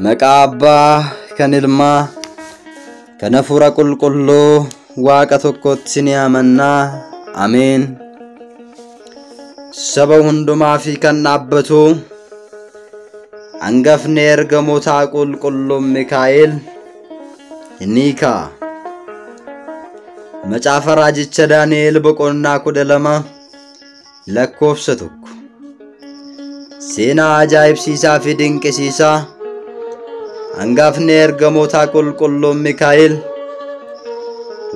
Maqaa Abbaa kan Ilmaa kan Hafuura Qulqulluu Waaqa tokkotti ni amanna. Ameen. Saba hundumaa fi kan dhaabbatu hangafni ergamoota qulqulluun Mikaa'el ni ka'a. Macaafa raajicha Daani'el boqonnaa 12 lakkoofsa 1. Seenaa ajaa'ibsiisaa fi dinqisiisaa hangafni ergamoota qulqulluun Mikaa'el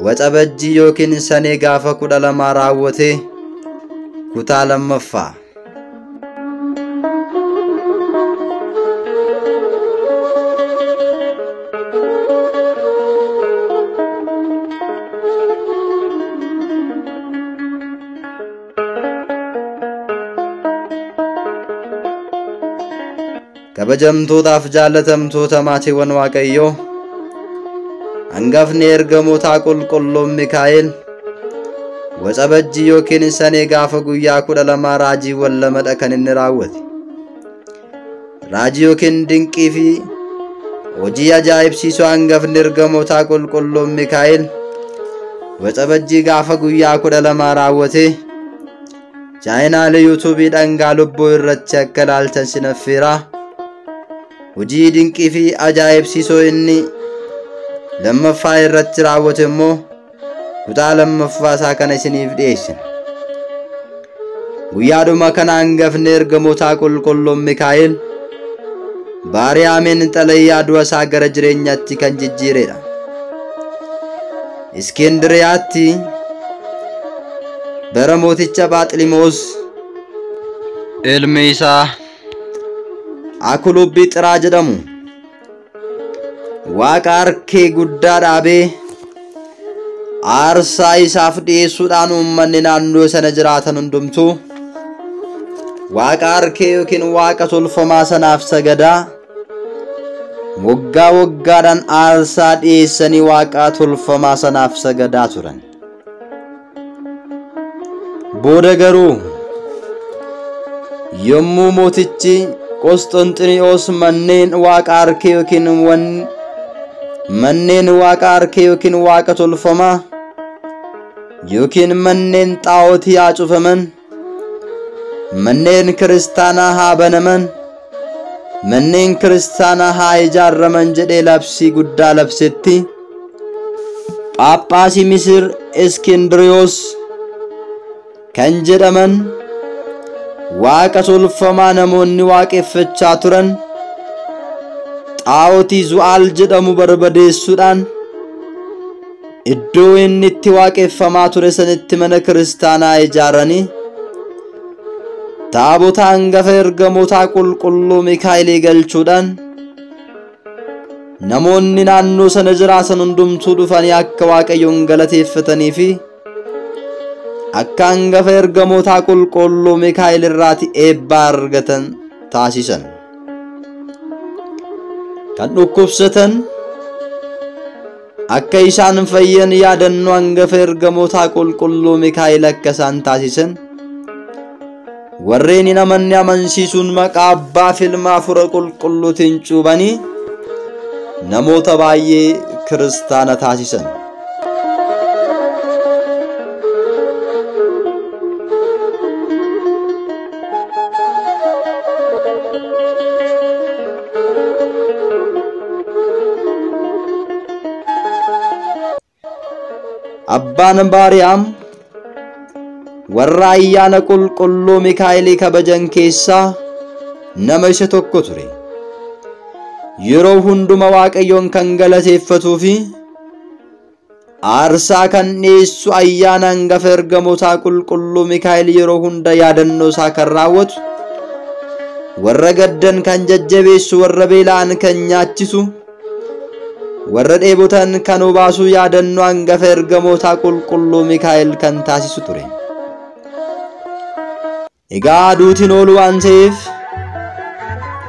waxabajjii yookiin sanee gaafa 12 raawwate kutaa lammaffaa. Kabajamtootaaf jaalatamtoota maatiiwwan Waaqayyoo, hangafni ergamoota qulqulluun Mikaa'el waxabajjii yookiin sanee gaafa guyyaa 12 raajiiwwan lamadha kan inni raawwate. Raajii yookiin dinqii fi hojii ajaa'ibsiisuu hangafni ergamoota qulqulluun Mikaa'el waxabajjii gaafa guyyaa 12 raawwate chaayinaal yuutuubii dhangaa lubbuu irratti akka ilaaltan sinaffeera. Hojii dinqii fi ajaa'ibsiisoo inni lammaffaa irratti raawwate immoo kutaa lammaffaa isaa kana isiniif dhiyeessina. Guyyaadhuma kana hangafni ergamoota qulqulluun Mikaa'el Baariyaameen xalayyaa du'a isaa gara jireenyaatti kan jijjiiredha. Iskindiriyaatti bara mooticha Baaxilimoos ilmi isaa Akulubbii Xiraa jedhamu Waaqa harkee guddaa dhaabee aarsaa isaaf dhiyeessuudhaan uummanni naannoo sana jiraatan hundumtuu Waaqa harkee yookiin Waaqa tolfamaa sanaaf sagadaa waggaa waggaadhaan aarsaa dhiyeessanii Waaqa tolfamaa sanaaf sagadaa turan. Booda garuu yommuu mootichi Qosxonxiniyoos manneen Waaqa harkee yookiin Waaqa tolfamaa yookiin manneen xaa'otii haa cufaman, manneen kiristaanaa haa banaman, manneen kiristaanaa haa ijaaraman jedhee labsii guddaa labsetti Phaaphaasii Misir Iskindiriyoos kan jedhaman Waaqa tolfamaa namoonni waaqeffachaa turan xaa'otii Zu'aal jedhamu barbadeessuudhaan iddoo inni itti waaqeffamaa ture sanitti mana kiristaanaa ijaaranii taabota hangafa ergamoota qulqulluu Mikaa'elii galchuudhaan namoonni naannoo sana jiraatan hundumtuu dhufanii akka Waaqayyoon galateeffatanii fi akka hangafa ergamoota qulqulluu Mikaa'el irraati eebba argatan taasisan. Kan dhukkubsatan akka isaan fayyan yaadannoo hangafa ergamoota qulqulluu Mikaa'el akka isaan taasisan warreen hin amanne amansiisuun maqaa Abbaa fi Ilmaa Hafuura Qulqulluutiin cuubanii namoota baay'ee kiristaana taasisan. Abbaan Baariyaam warra ayyaana qulqulluu Mikaa'elii kabajan keessaa nama isa tokko ture. Yeroo hunduma Waaqayyoon kan galateeffatuu fi aarsaa kan dhiyeessu ayyaana hangafa ergamoota qulqulluu Mikaa'el yeroo hunda yaadannoo isaa kan raawwatu, warra gaddan kan jajjabeessu, warra beela'an kan nyaachisu, warra dheebotan kan obaasu yaadannoo hangafa ergamoota qulqulluu Mikaa'el kan taasisu ture. Egaa duutiin oolu waan ta'eef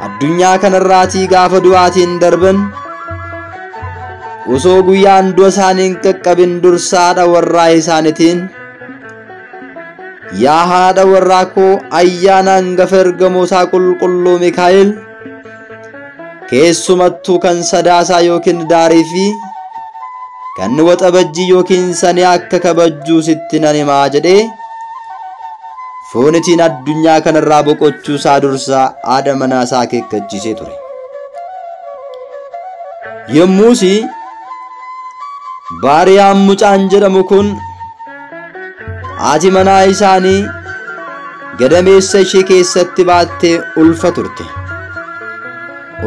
addunyaa kanarraatii gaafa du'aatiin darban osoo guyyaan du'a isaanii hin qaqqabin dursa haadha warraa isaaniitiin yaa haadha warraa koo ayyaana hangafa ergamoota qulqulluu Mikaa'el keessumattuu kan sadaasaa yookiin daarii fi kan waxabajjii yookiin sanii akka kabajjuu sitti nan himaa jedhee foonitiin addunyaa kanarraa boqochuu isaa dursaa haadha manaa isaa akeekkachiisee ture. Yommuusi Baariyaam mucaan jedhamu kun haati manaa isaanii gadameessa ishee keessatti baattee ulfa turte.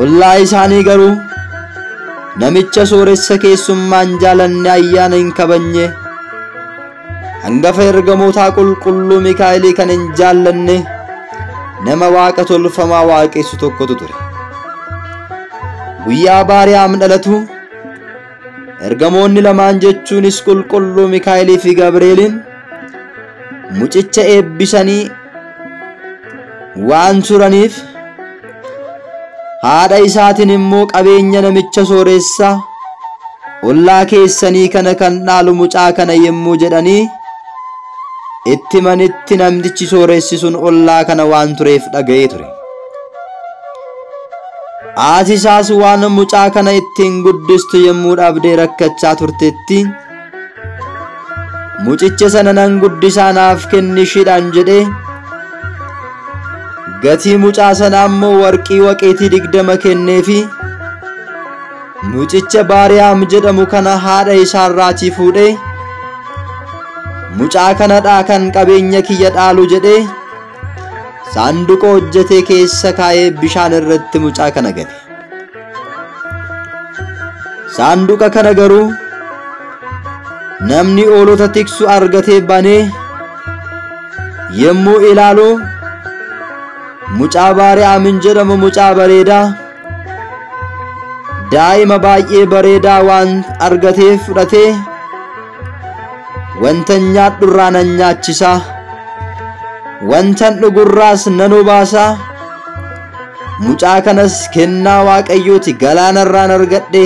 Ollaa isaanii garuu namicha sooressa keessummaan jaalanne ayyaana hin kabajne hangafa ergamoota qulqulluu Mikaa'elii kan hin jaallanne nama waaqa tolfamaa waaqessu tokkotu ture. Guyyaa Baariyaam dhalatu ergamoonni lamaan jechuunis qulqulluu Mikaa'elii fi Gabri'eeliin mucicha eebbisanii waan turaniif haadha isaatiin immoo qabeenya namicha sooressaa ollaa keessanii kana kan dhaalu mucaa kana yemmuu jedhanii itti manitti namtichi sooressi sun ollaa kana waan tureef dhaga'ee ture. Haati isaas waan mucaa kana ittiin guddistu yemmuu dhabdee rakkachaa turtetti mucicha sana nan guddisaa naaf kennishiidhaan jedhee gatii mucaa sanaa immoo warqii waqeetii 20 kenneefi mucicha Baariyaam jedhamu kana haadha isaarraatii fuudhee mucaa kanadhaa kan qabeenya kiyya dhaalu jedhee saanduqa hojjetee keessa kaa'ee bishaan irratti mucaa kana gate. Saanduqa kana garuu namni oolota tiksu argatee banee yemmuu ilaalu mucaa Baariyaam jedhamu mucaa bareedaa daa'ima baay'ee bareedaa waan argatee fudhatee wanta nyaadhurraa nan nyaachisaa wantan dhugurraas nan obaasaa mucaa kanas kennaa waaqayyooti galaanarraan argadhe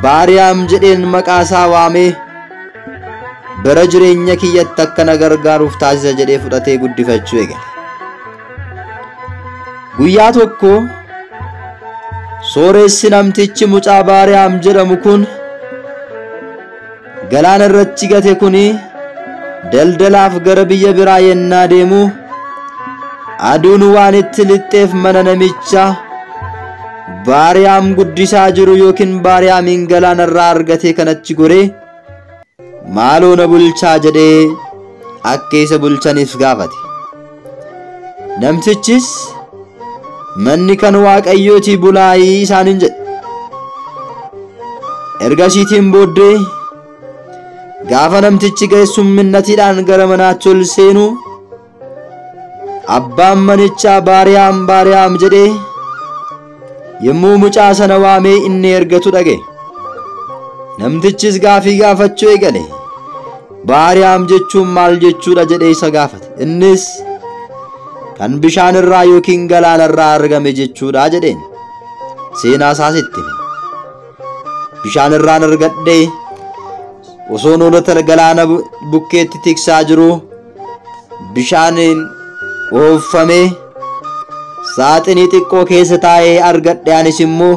Baariyaam jedheen maqaasaa waamee bara jireenya kiyyatti akka na gargaaruuf taasisa jedhee fudhatee guddifachuu eegale. Guyyaa tokko sooressi namtichi mucaa Baariyaam jedhamu kun galaana irratti gate kuni daldalaaf gara biyya biraa yennaa deemu aduun waan itti lixxeef mana namicha Baariyaam guddisaa jiru yookiin Baariyaamiin galaana irraa argatee kanatti goree maaloo na bulchaa jedhee akka isa bulchaniif gaafate. Namtichis manni kan waaqayyooti bulaayii isaaniin jedhe. Ergasiitiin booddee gaafa namtichi keessumminnatiidhaan gara manaatti ol seenu abbaan manichaa Baariyaam jedhee yemmuu mucaa sana waamee inni ergatu dhage. Namtichis gaafii gaafachuu eegale. Baariyaam jechuun maal jechuudha jedhee isa gaafate. Innis kan bishaan irraa yookiin galaana irraa argame jechuudha jedheen. Seenaa isaas itti hime. Bishaan irraan argadhee osoo noolota galaana bukkeetti tiksaa jiru bishaaniin oofamee saaxinii xiqqoo keessa taa'ee argadhe. Anis immoo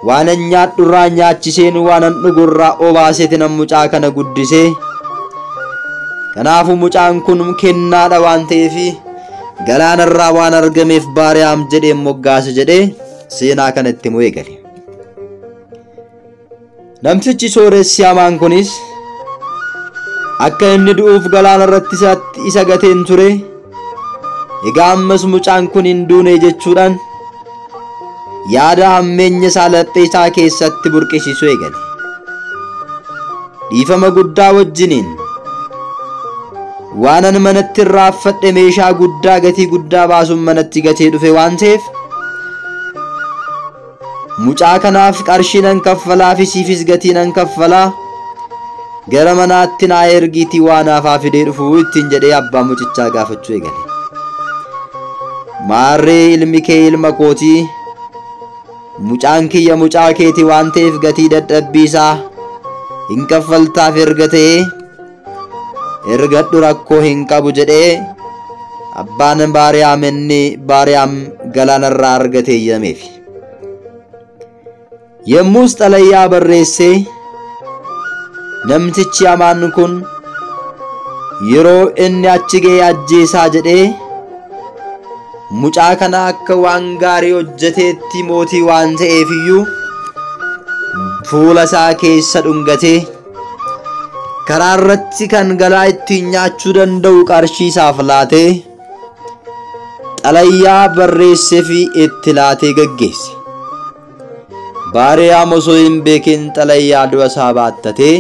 waan nyaadhurraa nyaachiseen waan dhugurraa obaaseeti nan mucaa kana guddisee kanaafuu mucaan kun kennaadha waan ta'eef galaanarraa waan argameef Baariyaam jedhee moggaase jedhee seenaa kanatti himuu eegale. Namtichi sooressi hamaan kunis akka inni du'uuf galaana irratti isa gateen ture. Egaa ammas mucaan kun hin duune jechuudhaan yaada hammeenya isaa laphee isaa keessatti burqisiisuu eegale. Dhiifama guddaa wajjiniin waanan manatti irraanfadhe meeshaa guddaa gatii guddaa baasuun manatti gatee dhufe waan ta'eef mucaa kanaaf qarshii nan kaffalaa fi siifis gatii nan kaffalaa gara manaatti naa ergiitii waan haafaa fidee dhufuu ittiin jedhee abbaa mucichaa gaafachuu eegale. Maarree ilmi kee ilma kootii mucaan kiyya mucaa keetii waan ta'eef gatii dadhabbii isaa hin kaffaltaaf erga ta'ee ergadhu rakkoo hin qabu jedhee abbaan Baariyaam inni Baariyaam galaanarraa argate eeyyameef. yemmus xalayaa barreesse namtichi hamaan kun yeroo inni achi ga'ee ajjeesaa jedhee mucaa kana akka waan gaarii hojjeteetti mootii waan ta'eefiyyuu fuula isaa keessa dhungatee karaa irratti kan galaa ittiin nyaachuu danda'u qarshii isaaf laatee xalayaa barreessee fi itti laatee gaggeesse. Baariyaam osoo hin beekin xalayaa du'a isaa baattatee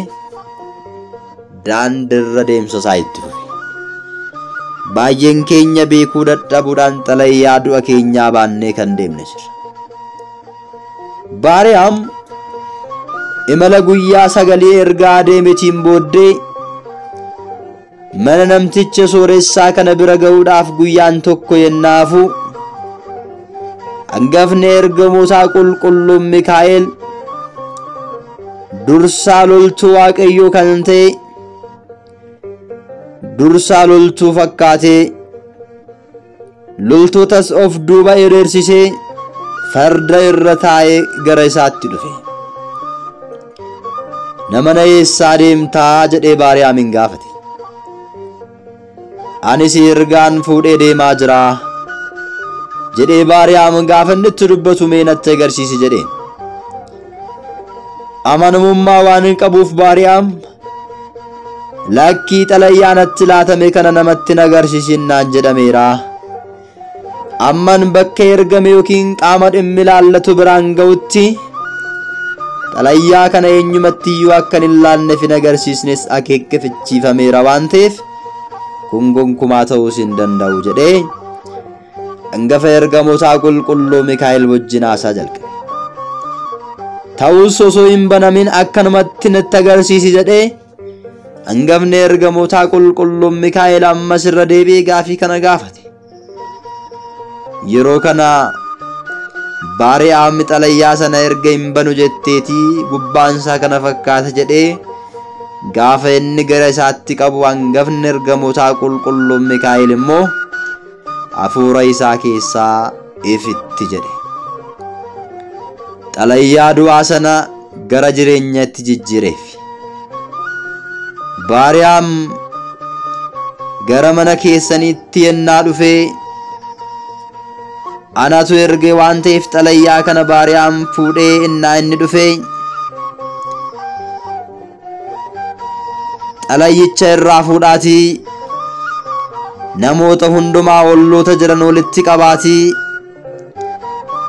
daandirra deemsa isaa itti fufe. Baay'een keenya beekuu dadhabuudhaan xalayaa du'a keenyaa baannee kan deemne jira. Baariyaam imala guyyaa 9 ergaa deemetiin booddee mana namticha sooressaa kana bira ga'uudhaaf guyyaan tokko yennaafu hangafni ergamoota qulqulluun Mikaa'el dursaa loltuu Waaqayyoo kan ta'e dursaa loltuu fakkaatee loltootas of duuba hiriirsisee farda irra taa'ee gara isaatti dhufe. Nama na eessaa deemtaa jedhee Baariyaamin gaafate. Ani si ergaan fuudhee deemaa jira jedhee Baariyaam gaafa inni itti dubbatu mee natti agarsiisi jedheen. Amanamummaa waan hin qabuuf Baariyaam lakkii xalayaa natti laatame kana namatti agarsiisinnaan jedhameera. Amman bakka ergame yookiin qaama dhimmi ilaallatu biraan ga'utti xalayaa kana eenyumatti iyyuu akka hin laanneef hin agarsiisnes akeekkachiifameera waan ta'eef kun gonkumaa ta'uus hin danda'u jedhee hangafa ergamoota qulqulluu Mikaa'el wajjin haasaa jalqabe. Ta'us osoo hin banamin akkanumatti natti agarsiisi jedhee hangafni ergamoota qulqulluu Mikaa'el ammas irra deebi'ee gaafii kana gaafate. Yeroo kana Baariyaam xalayaa sana erga hin banu jetteetii gubbaan isaa kana fakkaata jedhee gaafa inni gara isaatti qabu hangafni ergamoota qulqulluu Mikaa'el immoo hafuura isaa keessaa ifitti jedhe. Xalayaa du'aa sana gara jireenyaatti jijjiireef. Baariyaam gara mana keessaniitti yennaa dhufee anatu erge waan ta'eef xalayaa kana Baariyaam fuudhee innaa inni dhufee xalayicha irraa fuudhaatii namoota hundumaa olloota jiran walitti qabaatii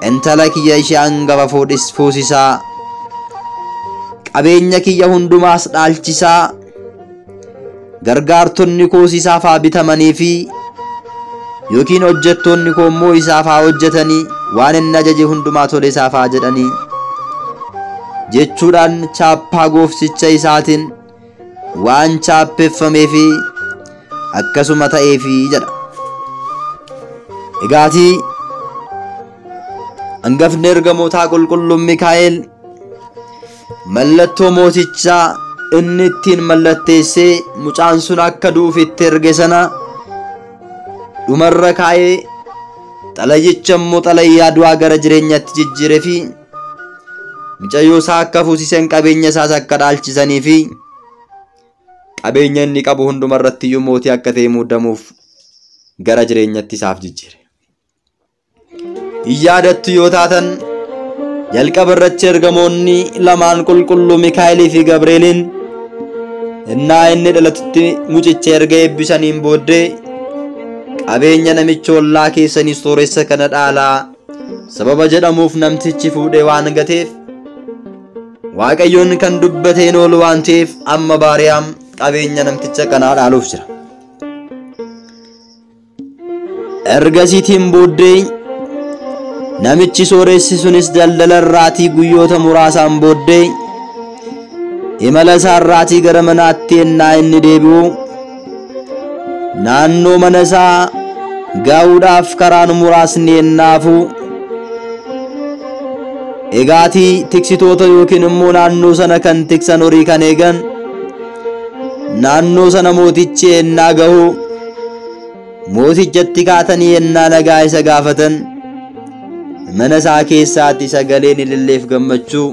intala kiyya ishee hangafa fuusisaa qabeenya kiyya hundumaas dhaalchisaa gargaartonni koos isaaf haa bitamanii fi yookiin hojjettoonni koo immoo isaaf haa hojjetanii waan inni ajaje hundumaa tole isaaf haa jedhanii jechuudhaan chaappaa goofticha isaatiin waan chaappeeffamee fi akkasuma ta'ee fi jedha. Egaatii hangafni ergamoota qulqulluun Mikaa'el mallattoo mootichaa inni ittiin mallatteessee mucaan sun akka du'uuf itti erge sana dhumarra kaa'ee xalayicha immoo xalayaa du'aa gara jireenyaatti jijjiiree fi mucayyoo isaa akka fuusisan qabeenya isaas akka dhaalchisanii fi qabeenya inni qabu hundumarratti iyyuu mootii akka ta'e muudamuuf gara jireenyaatti isaaf jijjiire. Yaadattu yoo taatan jalqaba irratti ergamoonni lamaan qulqulluu Mikaa'elii fi Gabri'eeliin innaa inni dhalatutti mucicha erga eebbisaniin booddee qabeenya namicha ollaa keessanii sooressa kana dhaalaa sababa jedhamuuf namtichi fuudhee waan gateef Waaqayyoon kan dubbateen oolu waan ta'eef amma Baariyaam qabeenya namticha kanaa dhaaluuf jira. Ergasiitiin booddee namichi sooressi sunis daldala irraatii guyyoota muraasaan booddee imala isaa irraatii gara manaatti ennaa inni deebi'u naannoo mana isaa gaa'uudhaaf karaan muraasni ennaafu egaatii tiksitoota yookiin immoo naannoo sana kan tiksan horii kan eegan naannoo sana mootichi ennaa gahu mootichatti kaatanii ennaa nagaa isa gaafatan mana isaa keessaatti sagaleen ililleef gammachuu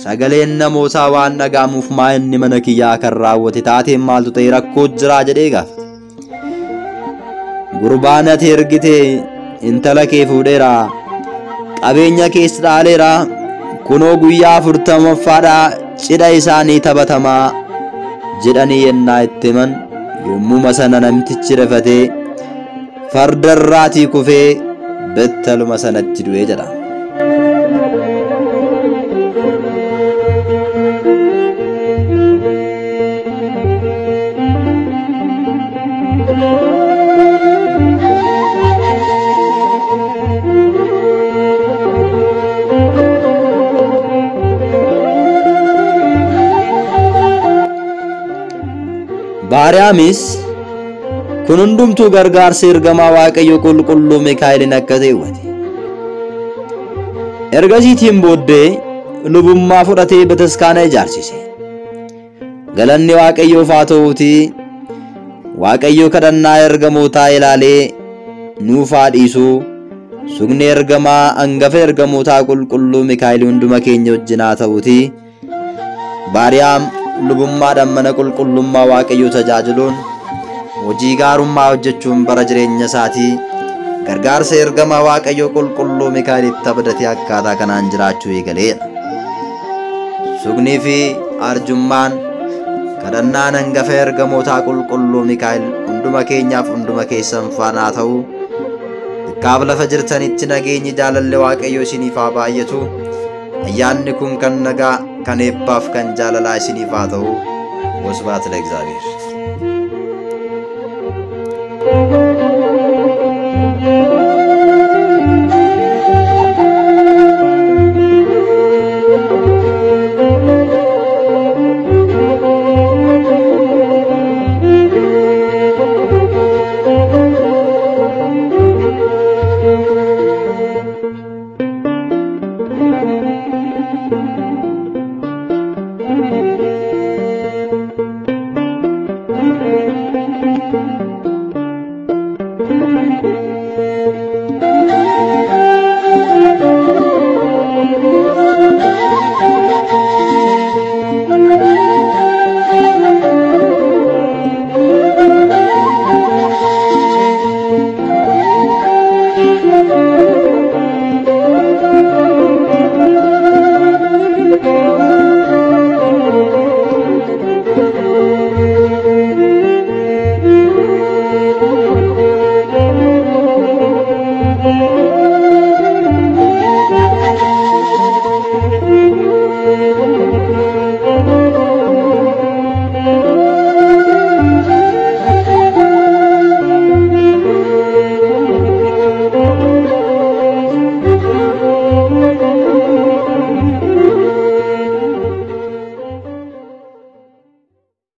sagaleen namootaa waan dhaga'amuuf maa inni mana kiyyaa kan raawwate taateen maaltu ta'e rakkoo jiraa jedhee gaafate. Gurbaan ati ergite intala kee fuudheera, qabeenya keessa dhaaleera, kunoo guyyaa 40ffaadhaa cidha isaanii taphatamaa jedhanii yennaa itti himan yommuu sana namtichi rafatee fardarraatii kufee battaluma sanatti du'ee jedha. Baariyaamis kun hundumtuu gargaarsa ergamaa Waaqayyo qulqulluu Mikaa'eliin akka ta'e hubate. Ergasiitiin booddee lubummaa fudhatee bataskaana ijaarsise. Galanni Waaqayyoof haa ta'uutii Waaqayyo kadhannaa ergamootaa ilaalee nuuf haa dhiisu. Sugni ergamaa hangafa ergamootaa qulqulluu Mikaa'el hunduma keenya wajjin haa ta'uutii Baariyaam lubummaadhaan mana qulqullummaa Waaqayyoo tajaajiluun hojii gaarummaa hojjechuun bara jireenya isaatii gargaarsa ergamaa Waaqayyoo qulqulluu Mikaa'elitti abdatee akkaataa kanaan jiraachuu eegaleedha. Sugnii fi arjummaan kadhannaan hangafa ergamootaa qulqulluu Mikaa'el hunduma keenyaaf hunduma keessan faana haa ta'u. Bakkaaf lafa jirtanitti nageenyi jaalalli Waaqayyoo isiniif haa baay'atu. Ayyaanni kun kan nagaa kan eebbaaf kan jaalalaa isiniif haa ta'u. Wasbaat ለእግዚአብሔር።